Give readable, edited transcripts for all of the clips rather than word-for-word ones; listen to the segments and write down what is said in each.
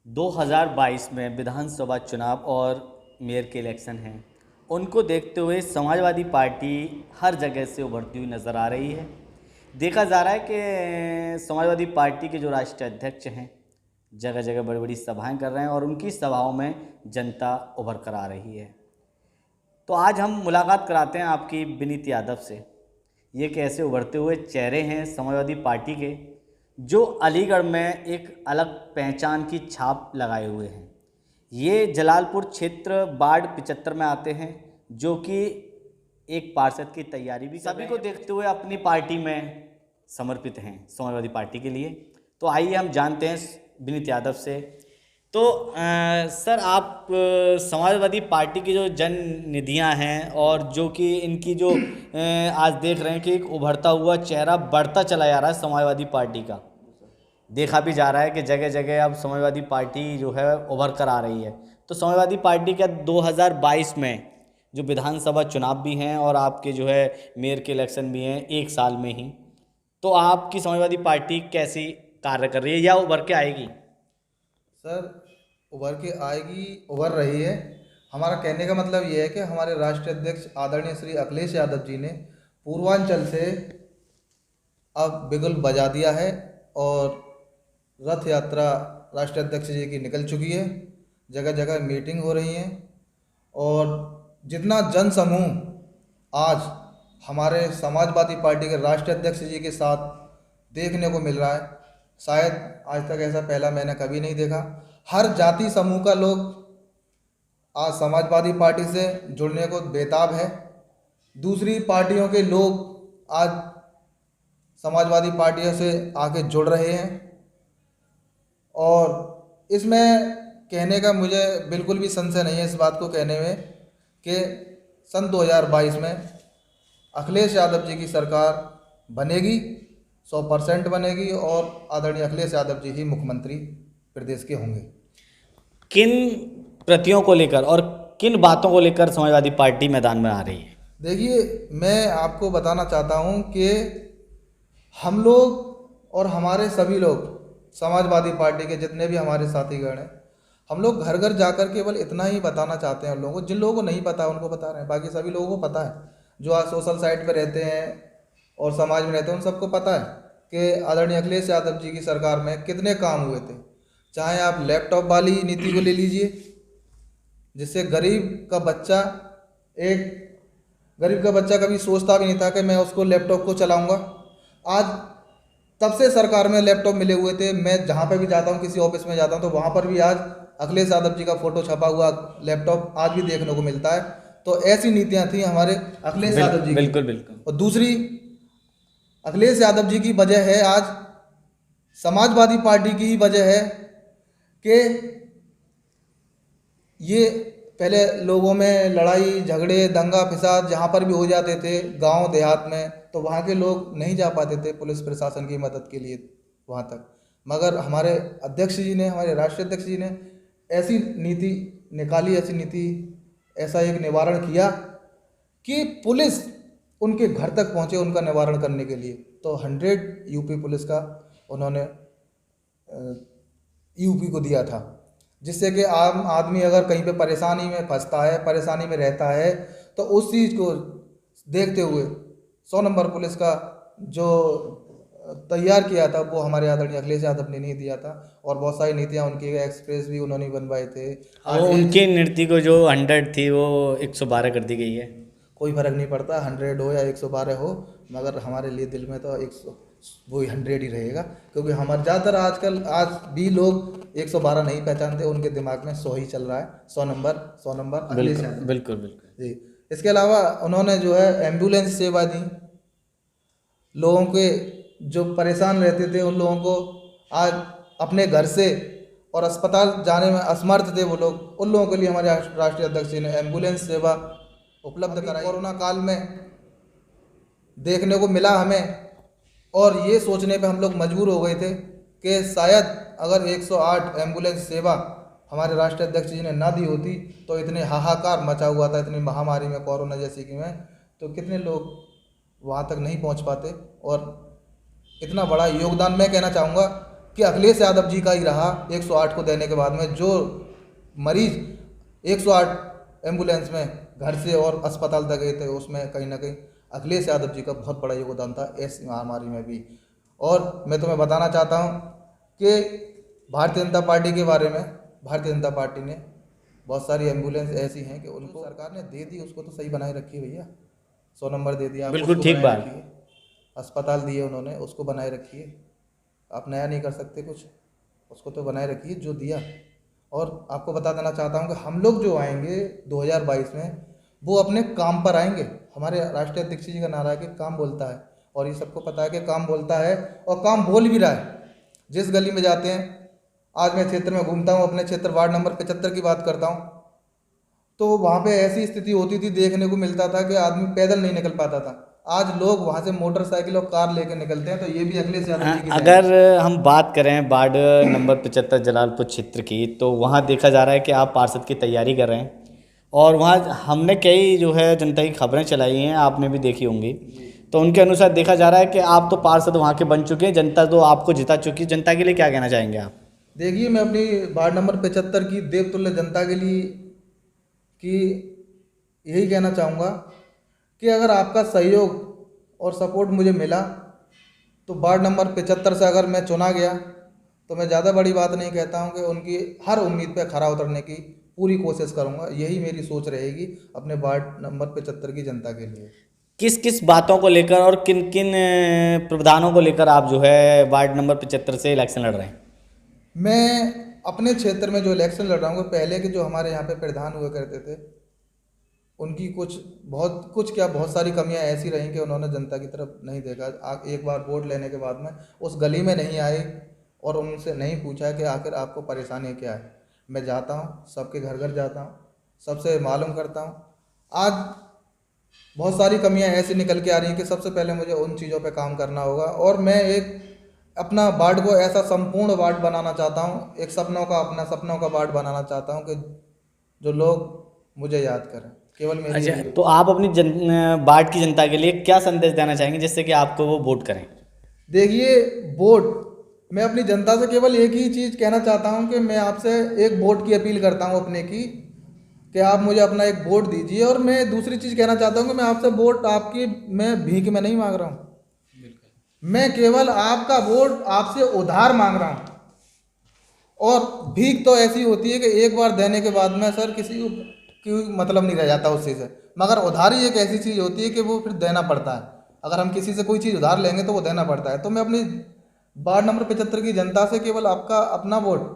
2022 में विधानसभा चुनाव और मेयर के इलेक्शन हैं। उनको देखते हुए समाजवादी पार्टी हर जगह से उभरती हुई नज़र आ रही है। देखा जा रहा है कि समाजवादी पार्टी के जो राष्ट्रीय अध्यक्ष हैं जगह जगह बड़ी बड़ी सभाएं कर रहे हैं और उनकी सभाओं में जनता उभर कर आ रही है। तो आज हम मुलाकात कराते हैं आपकी विनीत यादव से। ये कैसे उभरते हुए चेहरे हैं समाजवादी पार्टी के, जो अलीगढ़ में एक अलग पहचान की छाप लगाए हुए हैं। ये जलालपुर क्षेत्र वार्ड 75 में आते हैं, जो कि एक पार्षद की तैयारी भी सभी को देखते हुए अपनी पार्टी में समर्पित हैं समाजवादी पार्टी के लिए। तो आइए हम जानते हैं विनीत यादव से। तो सर, आप समाजवादी पार्टी की जो जन निधियाँ हैं और जो कि इनकी जो आज देख रहे हैं कि एक उभरता हुआ चेहरा बढ़ता चला जा रहा है समाजवादी पार्टी का। देखा भी जा रहा है कि जगह जगह अब समाजवादी पार्टी जो है उभर कर आ रही है। तो समाजवादी पार्टी का 2022 में जो विधानसभा चुनाव भी हैं और आपके जो है मेयर के इलेक्शन भी हैं एक साल में ही, तो आपकी समाजवादी पार्टी कैसी कार्य कर रही है या उभर के आएगी? सर, उभर के आएगी, उभर रही है। हमारा कहने का मतलब ये है कि हमारे राष्ट्रीय अध्यक्ष आदरणीय श्री अखिलेश यादव जी ने पूर्वांचल से अब बिगुल बजा दिया है और रथ यात्रा राष्ट्रीय अध्यक्ष जी की निकल चुकी है। जगह जगह मीटिंग हो रही है और जितना जन समूह आज हमारे समाजवादी पार्टी के राष्ट्रीय अध्यक्ष जी के साथ देखने को मिल रहा है, शायद आज तक ऐसा पहला मैंने कभी नहीं देखा। हर जाति समूह का लोग आज समाजवादी पार्टी से जुड़ने को बेताब है। दूसरी पार्टियों के लोग आज समाजवादी पार्टियों से आके जुड़ रहे हैं और इसमें कहने का मुझे बिल्कुल भी संशय नहीं है इस बात को कहने में कि सन 2022 में अखिलेश यादव जी की सरकार बनेगी, 100% बनेगी और आदरणीय अखिलेश यादव जी ही मुख्यमंत्री प्रदेश के होंगे। किन प्रतियों को लेकर और किन बातों को लेकर समाजवादी पार्टी मैदान में आ रही है? देखिए, मैं आपको बताना चाहता हूं कि हम लोग और हमारे सभी लोग समाजवादी पार्टी के जितने भी हमारे साथीगण हैं, हम लोग घर घर जाकर केवल इतना ही बताना चाहते हैं उन लोगों को। जिन लोगों को नहीं पता उनको बता रहे हैं, बाकी सभी लोगों को पता है। जो आज सोशल साइट पे रहते हैं और समाज में रहते हैं उन सबको पता है कि आदरणीय अखिलेश यादव जी की सरकार में कितने काम हुए थे। चाहे आप लैपटॉप वाली नीति को ले लीजिए, जिससे गरीब का बच्चा कभी सोचता भी नहीं था कि मैं उसको लैपटॉप को चलाऊंगा। आज तब से सरकार में लैपटॉप मिले हुए थे। मैं जहाँ पे भी जाता हूँ, किसी ऑफिस में जाता हूँ, तो वहाँ पर भी आज अखिलेश यादव जी का फोटो छपा हुआ लैपटॉप आज भी देखने को मिलता है। तो ऐसी नीतियाँ थी हमारे अखिलेश यादव जी की। बिल्कुल बिल्कुल। और दूसरी, अखिलेश यादव जी की वजह है, आज समाजवादी पार्टी की ही वजह है कि ये पहले लोगों में लड़ाई झगड़े दंगा फिसाद जहाँ पर भी हो जाते थे गांव देहात में, तो वहाँ के लोग नहीं जा पाते थे पुलिस प्रशासन की मदद के लिए वहाँ तक। मगर हमारे अध्यक्ष जी ने, हमारे राष्ट्रीय अध्यक्ष जी ने ऐसी नीति निकाली, ऐसा एक निवारण किया कि पुलिस उनके घर तक पहुँचे उनका निवारण करने के लिए। तो 100 यूपी पुलिस का उन्होंने यूपी को दिया था, जिससे कि आम आदमी अगर कहीं पे परेशानी में फंसता है, परेशानी में रहता है, तो उस चीज़ को देखते हुए 100 नंबर पुलिस का जो तैयार किया था वो हमारे आदरणीय अखिलेश यादव ने नहीं दिया था। और बहुत सारी नीतियाँ उनकी, एक्सप्रेस भी उन्होंने बनवाए थे। वो उनकी नीति को जो 100 थी वो 112 कर दी गई है। कोई फर्क नहीं पड़ता 100 हो या 112 हो, मगर हमारे लिए दिल में तो 100 वही 100 ही रहेगा। क्योंकि हमारे ज़्यादातर आजकल आज भी लोग 112 नहीं पहचानते, उनके दिमाग में 100 ही चल रहा है। 100 नंबर अखिलेश यादव। बिल्कुल बिल्कुल जी। इसके अलावा उन्होंने जो है एम्बुलेंस सेवा दी, लोगों के जो परेशान रहते थे उन लोगों को आज अपने घर से और अस्पताल जाने में असमर्थ थे वो लोग, उन लोगों के लिए हमारे राष्ट्रीय अध्यक्ष जी ने एम्बुलेंस सेवा उपलब्ध कराई। कोरोना काल में देखने को मिला हमें, और ये सोचने पे हम लोग मजबूर हो गए थे कि शायद अगर 108 एम्बुलेंस सेवा हमारे राष्ट्रीय अध्यक्ष जी ने ना दी होती तो इतने हाहाकार मचा हुआ था इतनी महामारी में, कोरोना जैसी की में, तो कितने लोग वहाँ तक नहीं पहुँच पाते। और इतना बड़ा योगदान मैं कहना चाहूँगा कि अखिलेश यादव जी का ही रहा 108 को देने के बाद में। जो मरीज 108 एम्बुलेंस में घर से और अस्पताल तक गए थे, उसमें कहीं ना कहीं अखिलेश यादव जी का बहुत बड़ा योगदान था इस महामारी में भी। और मैं तुम्हें बताना चाहता हूँ कि भारतीय जनता पार्टी के बारे में, भारतीय जनता पार्टी ने बहुत सारी एम्बुलेंस ऐसी हैं कि उनको सरकार ने दे दी, उसको तो सही बनाए रखी है भैया। 100 नंबर दे दिया, बिल्कुल ठीक बात। अस्पताल दिए उन्होंने, उसको बनाए रखिए। आप नया नहीं कर सकते कुछ, उसको तो बनाए रखिए जो दिया। और आपको बता देना चाहता हूँ कि हम लोग जो आएंगे 2022 में, वो अपने काम पर आएंगे। हमारे राष्ट्रीय अध्यक्ष जी का नारा है कि काम बोलता है, और ये सबको पता है कि काम बोलता है और काम बोल भी रहा है। जिस गली में जाते हैं, आज मैं क्षेत्र में घूमता हूँ, अपने क्षेत्र वार्ड नंबर 75 की बात करता हूँ, तो वहाँ पे ऐसी स्थिति होती थी, देखने को मिलता था कि आदमी पैदल नहीं निकल पाता था। आज लोग वहाँ से मोटरसाइकिल और कार लेकर निकलते हैं। तो ये भी अखिलेश यादव जी की देन है। अगर हम बात करें वार्ड नंबर 75 जलालपुर क्षेत्र की, तो वहाँ देखा जा रहा है कि आप पार्षद की तैयारी कर रहे हैं, और वहाँ हमने कई जो है जनता की खबरें चलाई हैं, आपने भी देखी होंगी। तो उनके अनुसार देखा जा रहा है कि आप तो पार्षद वहाँ के बन चुके हैं, जनता तो आपको जिता चुकी है। जनता के लिए क्या कहना चाहेंगे आप? देखिए, मैं अपनी वार्ड नंबर 75 की देवतुल्य जनता के लिए कि यही कहना चाहूँगा कि अगर आपका सहयोग और सपोर्ट मुझे मिला, तो वार्ड नंबर 75 से अगर मैं चुना गया, तो मैं ज़्यादा बड़ी बात नहीं कहता हूँ कि उनकी हर उम्मीद पे खरा उतरने की पूरी कोशिश करूँगा। यही मेरी सोच रहेगी अपने वार्ड नंबर 75 की जनता के लिए। किस किस बातों को लेकर और किन किन प्रावधानों को लेकर आप जो है वार्ड नंबर 75 से इलेक्शन लड़ रहे हैं? मैं अपने क्षेत्र में जो इलेक्शन लड़ रहा हूँ, पहले के जो हमारे यहाँ पे प्रधान हुआ करते थे, उनकी बहुत सारी कमियां ऐसी रहीं कि उन्होंने जनता की तरफ नहीं देखा। एक बार वोट लेने के बाद में उस गली में नहीं आए और उनसे नहीं पूछा कि आखिर आपको परेशानी क्या है। मैं जाता हूँ, सबके घर घर जाता हूँ, सबसे मालूम करता हूँ। आज बहुत सारी कमियां ऐसी निकल के आ रही हैं कि सबसे पहले मुझे उन चीज़ों पे काम करना होगा। और मैं एक अपना वार्ड को ऐसा संपूर्ण वार्ड बनाना चाहता हूँ, एक अपना सपनों का वार्ड बनाना चाहता हूँ कि जो लोग मुझे याद करें, केवल मेरी। अच्छा, तो आप अपनी वार्ड की जनता के लिए क्या संदेश देना चाहेंगे जिससे कि आपको वो वोट करें? देखिए, वोट, मैं अपनी जनता से केवल एक ही चीज़ कहना चाहता हूँ कि मैं आपसे एक वोट की अपील करता हूँ अपने की, कि आप मुझे अपना एक वोट दीजिए। और मैं दूसरी चीज़ कहना चाहता हूँ कि मैं आपसे वोट आपकी मैं भीख में नहीं मांग रहा हूँ, मैं केवल आपका वोट आपसे उधार मांग रहा हूँ। और भीख तो ऐसी होती है कि एक बार देने के बाद में सर किसी को मतलब नहीं रह जाता उस चीज़ से, मगर उधारी एक ऐसी चीज़ होती है कि वो फिर देना पड़ता है। अगर हम किसी से कोई चीज़ उधार लेंगे तो वो देना पड़ता है। तो मैं अपनी वार्ड नंबर 75 की जनता से केवल आपका अपना वोट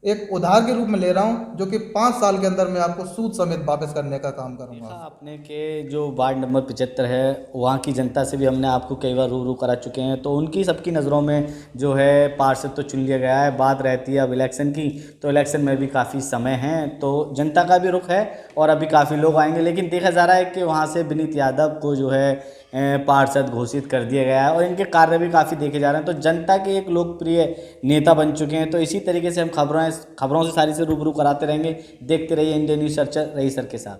एक उधार के रूप में ले रहा हूं, जो कि 5 साल के अंदर मैं आपको सूद समेत वापस करने का काम करूंगा। आपने के जो वार्ड नंबर 75 है, वहाँ की जनता से भी हमने आपको कई बार रूबरू करा चुके हैं, तो उनकी सबकी नज़रों में जो है पार्षद तो चुन लिया गया है। बात रहती है अब इलेक्शन की, तो इलेक्शन में भी काफ़ी समय है, तो जनता का भी रुख है और अभी काफ़ी लोग आएंगे। लेकिन देखा जा रहा है कि वहाँ से विनीत यादव को जो है पार्षद घोषित कर दिया गया है और इनके कार्य भी काफ़ी देखे जा रहे हैं, तो जनता के एक लोकप्रिय नेता बन चुके हैं। तो इसी तरीके से हम खबरों से सारी से रूबरू कराते रहेंगे। देखते रहिए इंडिया न्यूज़ चर्चा रईसर के साथ।